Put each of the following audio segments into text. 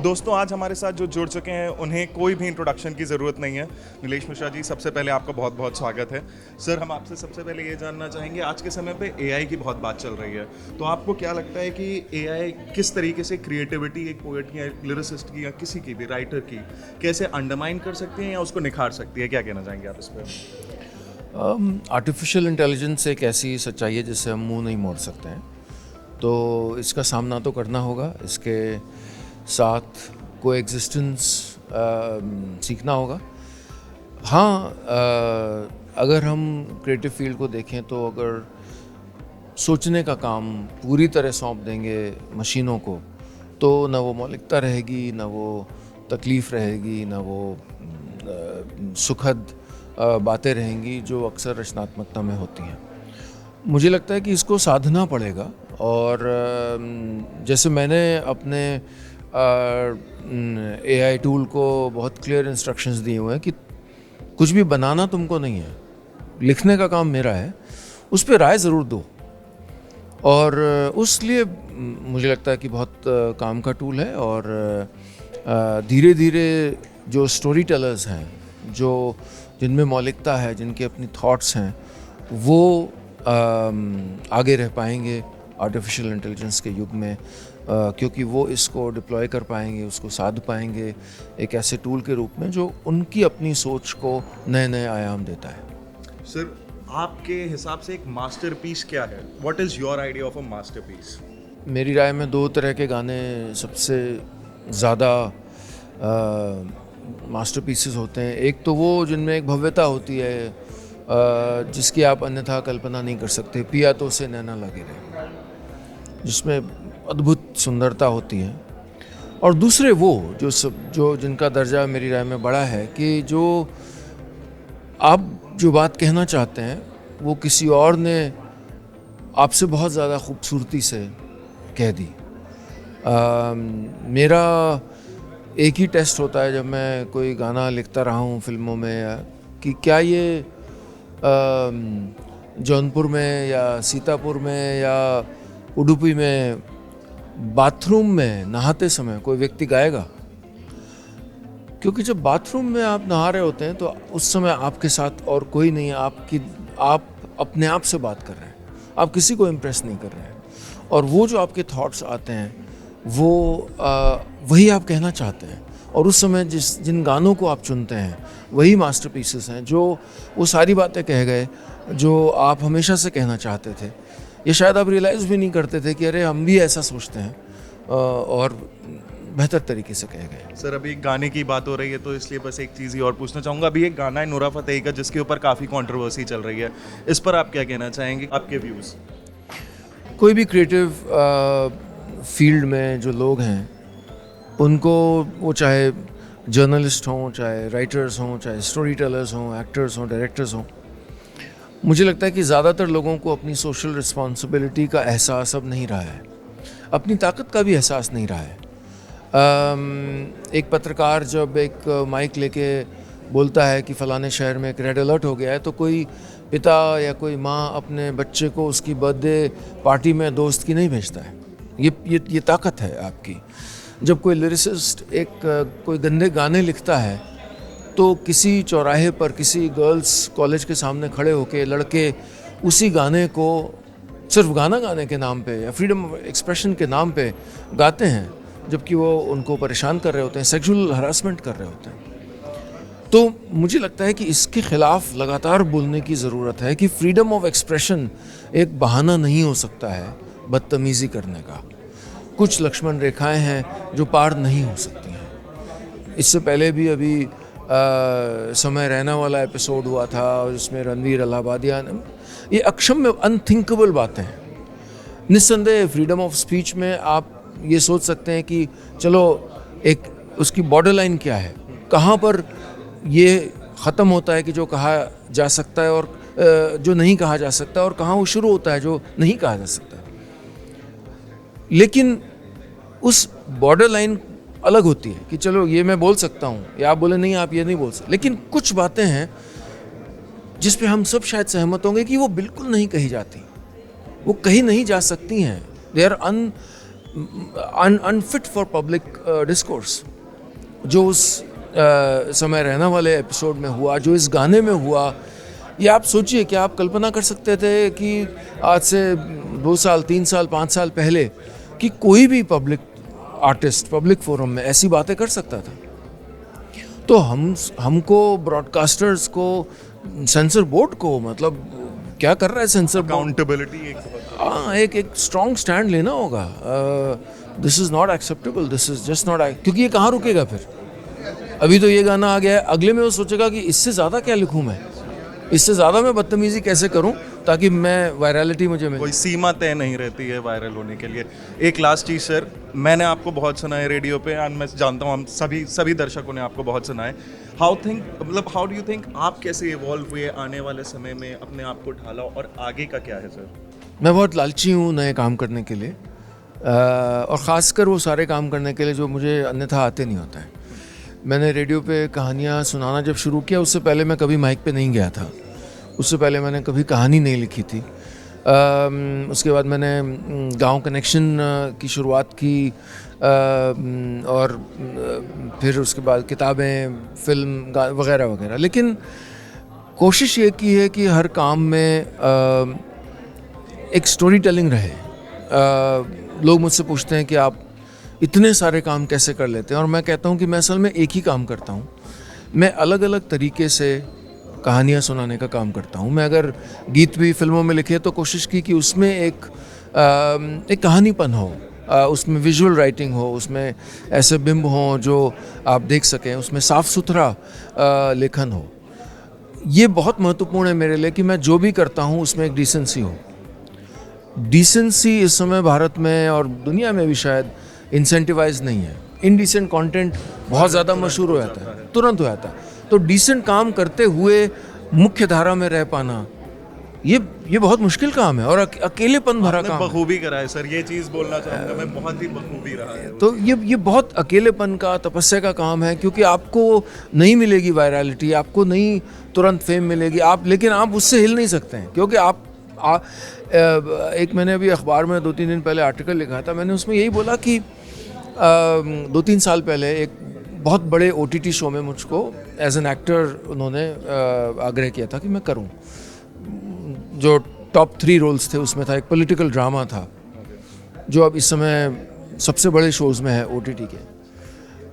दोस्तों आज हमारे साथ जो जुड़ चुके हैं उन्हें कोई भी इंट्रोडक्शन की ज़रूरत नहीं है। नीलेश मिश्रा जी, सबसे पहले आपका बहुत बहुत स्वागत है। सर, हम आपसे सबसे पहले ये जानना चाहेंगे, आज के समय पे एआई की बहुत बात चल रही है, तो आपको क्या लगता है कि एआई किस तरीके से क्रिएटिविटी एक पोएट की या लिरिसिस्ट की या किसी की भी राइटर की कैसे अंडरमाइन कर सकती है या उसको निखार सकती है? क्या कहना चाहेंगे आप इस पर? आर्टिफिशियल इंटेलिजेंस एक ऐसी सच्चाई है जिससे हम मुंह नहीं मोड़ सकते हैं, तो इसका सामना तो करना होगा, इसके साथ कोएग्जिस्टेंस सीखना होगा। हाँ, अगर हम क्रिएटिव फील्ड को देखें तो अगर सोचने का काम पूरी तरह सौंप देंगे मशीनों को तो न वो मौलिकता रहेगी, न वो तकलीफ़ रहेगी, न वो सुखद बातें रहेंगी जो अक्सर रचनात्मकता में होती हैं। मुझे लगता है कि इसको साधना पड़ेगा और जैसे मैंने अपने एआई टूल को बहुत क्लियर इंस्ट्रक्शंस दिए हुए हैं कि कुछ भी बनाना तुमको नहीं है, लिखने का काम मेरा है, उस पर राय ज़रूर दो। और उसलिए मुझे लगता है कि बहुत काम का टूल है और धीरे धीरे जो स्टोरी टेलर्स हैं, जो जिनमें मौलिकता है, जिनके अपनी थॉट्स हैं, वो आगे रह पाएंगे आर्टिफिशियल इंटेलिजेंस के युग में, क्योंकि वो इसको डिप्लॉय कर पाएंगे, उसको साध पाएंगे एक ऐसे टूल के रूप में जो उनकी अपनी सोच को नए नए आयाम देता है। सर, आपके हिसाब से एक मास्टरपीस क्या है? What is your idea of a masterpiece? मेरी राय में दो तरह के गाने सबसे ज़्यादा मास्टरपीसेस होते हैं। एक तो वो जिनमें एक भव्यता होती है जिसकी आप अन्यथा कल्पना नहीं कर सकते, पिया तो से नैना लगे रहे, जिसमें अद्भुत सुंदरता होती है। और दूसरे वो जो जिनका दर्जा मेरी राय में बड़ा है कि जो आप जो बात कहना चाहते हैं वो किसी और ने आपसे बहुत ज़्यादा खूबसूरती से कह दी। मेरा एक ही टेस्ट होता है जब मैं कोई गाना लिखता रहा हूँ फिल्मों में, या कि क्या ये जौनपुर में या सीतापुर में या उडुपी में बाथरूम में नहाते समय कोई व्यक्ति गाएगा? क्योंकि जब बाथरूम में आप नहा रहे होते हैं तो उस समय आपके साथ और कोई नहीं है, आप अपने आप से बात कर रहे हैं, आप किसी को इम्प्रेस नहीं कर रहे हैं। और वो जो आपके थॉट्स आते हैं वो वही आप कहना चाहते हैं, और उस समय जिन गानों को आप चुनते हैं वही मास्टरपीसेस हैं जो वो सारी बातें कह गए जो आप हमेशा से कहना चाहते थे। ये शायद आप रियलाइज़ भी नहीं करते थे कि अरे हम भी ऐसा सोचते हैं, और बेहतर तरीके से कह गए। सर, अभी गाने की बात हो रही है तो इसलिए बस एक चीज़ ही और पूछना चाहूँगा। अभी एक गाना है नूरा फतेही का जिसके ऊपर काफ़ी कंट्रोवर्सी चल रही है, इस पर आप क्या कहना चाहेंगे, आपके व्यूज़? कोई भी क्रिएटिव फील्ड में जो लोग हैं उनको, वो चाहे जर्नलिस्ट हों, चाहे राइटर्स हों, चाहे स्टोरी टेलर्स हों, एक्टर्स हों, डायरेक्टर्स हों, मुझे लगता है कि ज़्यादातर लोगों को अपनी सोशल रिस्पॉन्सिबिलिटी का एहसास अब नहीं रहा है, अपनी ताकत का भी एहसास नहीं रहा है। एक पत्रकार जब एक माइक लेके बोलता है कि फ़लाने शहर में एक रेड अलर्ट हो गया है, तो कोई पिता या कोई माँ अपने बच्चे को उसकी बर्थडे पार्टी में दोस्त की नहीं भेजता है। ये ताकत है आपकी। जब कोई लिरिसिस्ट कोई गंदे गाने लिखता है तो किसी चौराहे पर किसी गर्ल्स कॉलेज के सामने खड़े होके लड़के उसी गाने को सिर्फ गाना गाने के नाम पे या फ्रीडम ऑफ एक्सप्रेशन के नाम पे गाते हैं, जबकि वो उनको परेशान कर रहे होते हैं, सेक्सुअल हरासमेंट कर रहे होते हैं। तो मुझे लगता है कि इसके खिलाफ लगातार बोलने की ज़रूरत है कि फ्रीडम ऑफ एक्सप्रेशन एक बहाना नहीं हो सकता है बदतमीज़ी करने का। कुछ लक्ष्मण रेखाएं हैं जो पार नहीं हो सकती हैं। इससे पहले भी अभी समय रैना वाला एपिसोड हुआ था जिसमें रणवीर अलाहाबादिया ने, ये अक्षम्य अनथिंकेबल बातें हैं। निस्संदेह फ्रीडम ऑफ स्पीच में आप ये सोच सकते हैं कि चलो एक उसकी बॉर्डर लाइन क्या है, कहाँ पर ये ख़त्म होता है कि जो कहा जा सकता है और जो नहीं कहा जा सकता, और कहाँ वो शुरू होता है जो नहीं कहा जा सकता। लेकिन उस बॉर्डर लाइन अलग होती है कि चलो ये मैं बोल सकता हूँ, या आप बोले नहीं आप ये नहीं बोल सकते। लेकिन कुछ बातें हैं जिस पे हम सब शायद सहमत होंगे कि वो बिल्कुल नहीं कही जाती, वो कही नहीं जा सकती हैं। They are unfit for public discourse, जो उस समय रहना वाले एपिसोड में हुआ, जो इस गाने में हुआ। ये आप सोचिए कि आप कल्पना कर सकते थे कि आज से 2 साल, 3 साल, 5 साल पहले कि कोई भी पब्लिक आर्टिस्ट पब्लिक फोरम में ऐसी बातें कर सकता था? तो हमको ब्रॉडकास्टर्स को, सेंसर बोर्ड को, मतलब क्या कर रहा है सेंसर बोर्ड? अकाउंटेबिलिटी एक बहुत हाँ, एक स्ट्रॉन्ग स्टैंड लेना होगा। This is not acceptable, this is just not, क्योंकि ये कहाँ रुकेगा फिर? अभी तो ये गाना आ गया है, अगले में वो सोचेगा कि इससे ज़्यादा क्या लिखूँ मैं, इससे ज़्यादा मैं बदतमीज़ी कैसे करूं ताकि मैं वायरलिटी मुझे मिले। कोई सीमा तय नहीं रहती है वायरल होने के लिए। एक लास्ट चीज़ सर, मैंने आपको बहुत सुना है रेडियो पे, और मैं जानता हूँ हम सभी दर्शकों ने आपको बहुत सुना है। हाउ डू यू थिंक आप कैसे इवॉल्व हुए आने वाले समय में, अपने आप को ढाला, और आगे का क्या है सर? मैं बहुत लालची हूँ नए काम करने के लिए, और ख़ासकर वो सारे काम करने के लिए जो मुझे अन्यथा आते नहीं होता है। मैंने रेडियो पे कहानियाँ सुनाना जब शुरू किया, उससे पहले मैं कभी माइक पे नहीं गया था, उससे पहले मैंने कभी कहानी नहीं लिखी थी। उसके बाद मैंने गांव कनेक्शन की शुरुआत की, और फिर उसके बाद किताबें, फिल्म वगैरह वगैरह। लेकिन कोशिश ये की है कि हर काम में एक स्टोरी टेलिंग रहे। लोग मुझसे पूछते हैं कि आप इतने सारे काम कैसे कर लेते हैं, और मैं कहता हूँ कि मैं असल में एक ही काम करता हूँ। मैं अलग अलग तरीके से कहानियाँ सुनाने का काम करता हूँ। मैं अगर गीत भी फिल्मों में लिखे तो कोशिश की कि उसमें एक कहानीपन हो, उसमें विजुअल राइटिंग हो, उसमें ऐसे बिंब हों जो आप देख सकें, उसमें साफ़ सुथरा लेखन हो। ये बहुत महत्वपूर्ण है मेरे लिए कि मैं जो भी करता हूँ उसमें एक डिसेंसी हो। डिसेंसी इस समय भारत में और दुनिया में भी शायद इंसेंटिवाइज नहीं है। इनडिसेंट कंटेंट बहुत ज़्यादा मशहूर हो जाता है, तुरंत हो जाता है। तो डिसेंट काम करते हुए मुख्य धारा में रह पाना, ये बहुत मुश्किल काम है और अकेलेपन भरा काम है। बखूबी करा है सर, ये चीज़ बोलना चाहूँगा मैं, बहुत ही बखूबी रहा है। तो ये बहुत अकेलेपन का, तपस्या का काम है, क्योंकि आपको नहीं मिलेगी वायरलिटी, आपको नहीं तुरंत फेम मिलेगी, लेकिन आप उससे हिल नहीं सकते हैं। क्योंकि एक मैंने अभी अखबार में 2-3 दिन पहले आर्टिकल लिखा था, मैंने उसमें यही बोला कि 2-3 साल पहले एक बहुत बड़े OTT शो में मुझको एज एन एक्टर उन्होंने आग्रह किया था कि मैं करूं। जो टॉप 3 रोल्स थे उसमें था एक पॉलिटिकल ड्रामा था, जो अब इस समय सबसे बड़े शोज़ में है OTT के।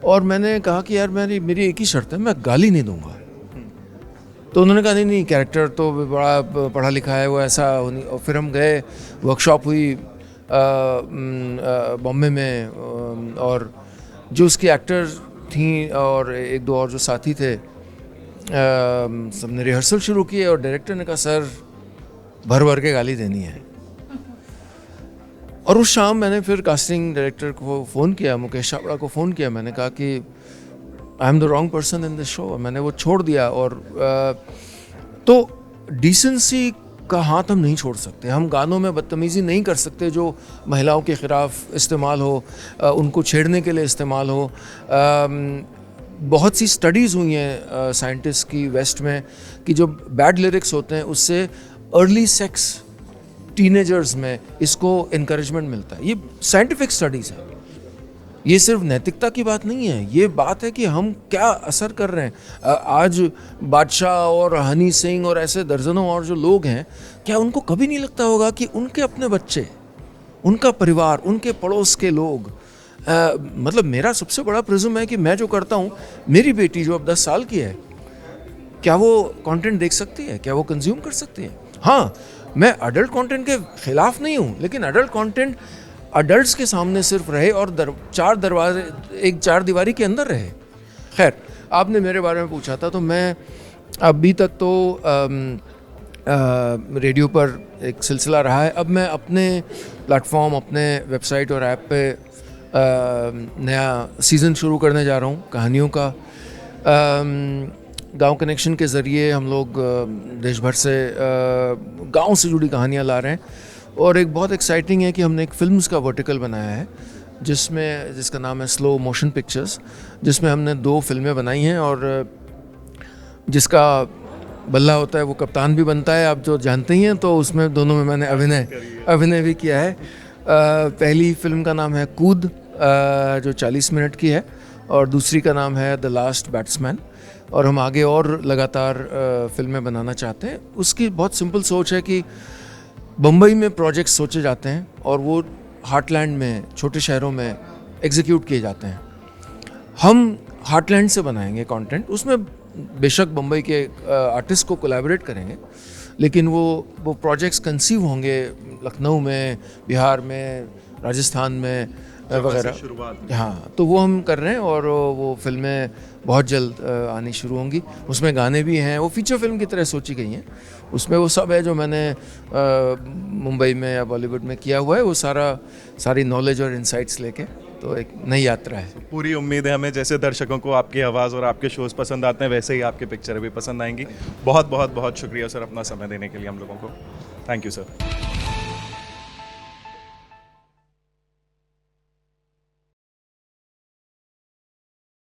और मैंने कहा कि यार मेरी एक ही शर्त है, मैं गाली नहीं दूंगा। तो उन्होंने कहा नहीं, कैरेक्टर तो बड़ा पढ़ा लिखा है, वो ऐसा नहीं। और फिर हम गए, वर्कशॉप हुई बॉम्बे में, और जो उसकी एक्टर थी और 1-2 और जो साथी थे, सबने रिहर्सल शुरू किए और डायरेक्टर ने कहा सर भर भर के गाली देनी है। और उस शाम मैंने फिर कास्टिंग डायरेक्टर को फ़ोन किया, मुकेश छाबड़ा को फ़ोन किया। मैंने कहा कि I am the wrong person in this show. मैंने वो छोड़ दिया। और तो डिसेंसी का हाथ हम नहीं छोड़ सकते। हम गानों में बदतमीज़ी नहीं कर सकते जो महिलाओं के ख़िलाफ़ इस्तेमाल हो, उनको छेड़ने के लिए इस्तेमाल हो। बहुत सी स्टडीज़ हुई हैं साइंटिस्ट की वेस्ट में कि जो बैड लिरिक्स होते हैं उससे अर्ली सेक्स टीनेजर्स में इसको इनकरेजमेंट मिलता है। ये साइंटिफिक स्टडीज़ है, ये सिर्फ नैतिकता की बात नहीं है, ये बात है कि हम क्या असर कर रहे हैं। आज बादशाह और हनी सिंह और ऐसे दर्जनों और जो लोग हैं, क्या उनको कभी नहीं लगता होगा कि उनके अपने बच्चे, उनका परिवार, उनके पड़ोस के लोग, मतलब मेरा सबसे बड़ा प्रिज्म है कि मैं जो करता हूँ, मेरी बेटी जो अब 10 साल की है, क्या वो कंटेंट देख सकती है, क्या वो कंज्यूम कर सकती है? हाँ, मैं अडल्ट कंटेंट के खिलाफ नहीं हूँ, लेकिन अडल्ट कंटेंट अडल्ट्स के सामने सिर्फ रहे और चार दीवारी के अंदर रहे। खैर, आपने मेरे बारे में पूछा था, तो मैं अभी तक तो रेडियो पर एक सिलसिला रहा है। अब मैं अपने प्लेटफॉर्म, अपने वेबसाइट और ऐप पे नया सीज़न शुरू करने जा रहा हूँ कहानियों का। गांव कनेक्शन के ज़रिए हम लोग देश भर से गांव से जुड़ी कहानियाँ ला रहे हैं। और एक बहुत एक्साइटिंग है कि हमने एक फिल्म्स का वर्टिकल बनाया है जिसका नाम है स्लो मोशन पिक्चर्स, जिसमें हमने 2 फिल्में बनाई हैं और जिसका बल्ला होता है वो कप्तान भी बनता है, आप जो जानते ही हैं। तो उसमें दोनों में मैंने अभिनय भी किया है। पहली फिल्म का नाम है कूद, जो 40 मिनट की है, और दूसरी का नाम है द लास्ट बैट्समैन। और हम आगे और लगातार फिल्में बनाना चाहते हैं। उसकी बहुत सिंपल सोच है कि बम्बई में प्रोजेक्ट्स सोचे जाते हैं और वो हार्टलैंड में, छोटे शहरों में एग्जीक्यूट किए जाते हैं। हम हार्टलैंड से बनाएंगे कंटेंट, उसमें बेशक बम्बई के आर्टिस्ट को कोलैबोरेट करेंगे, लेकिन वो प्रोजेक्ट्स कंसीव होंगे लखनऊ में, बिहार में, राजस्थान में वगैरह। शुरुआत। हाँ, तो वो हम कर रहे हैं और वो फिल्में बहुत जल्द आनी शुरू होंगी। उसमें गाने भी हैं, वो फीचर फिल्म की तरह सोची गई हैं। उसमें वो सब है जो मैंने मुंबई में या बॉलीवुड में किया हुआ है, वो सारी नॉलेज और इंसाइट्स लेके, तो एक नई यात्रा है। पूरी उम्मीद है हमें, जैसे दर्शकों को आपकी आवाज़ और आपके शोज़ पसंद आते हैं वैसे ही आपकी पिक्चरें भी पसंद आएंगी। बहुत बहुत बहुत शुक्रिया सर अपना समय देने के लिए हम लोगों को। Thank you sir.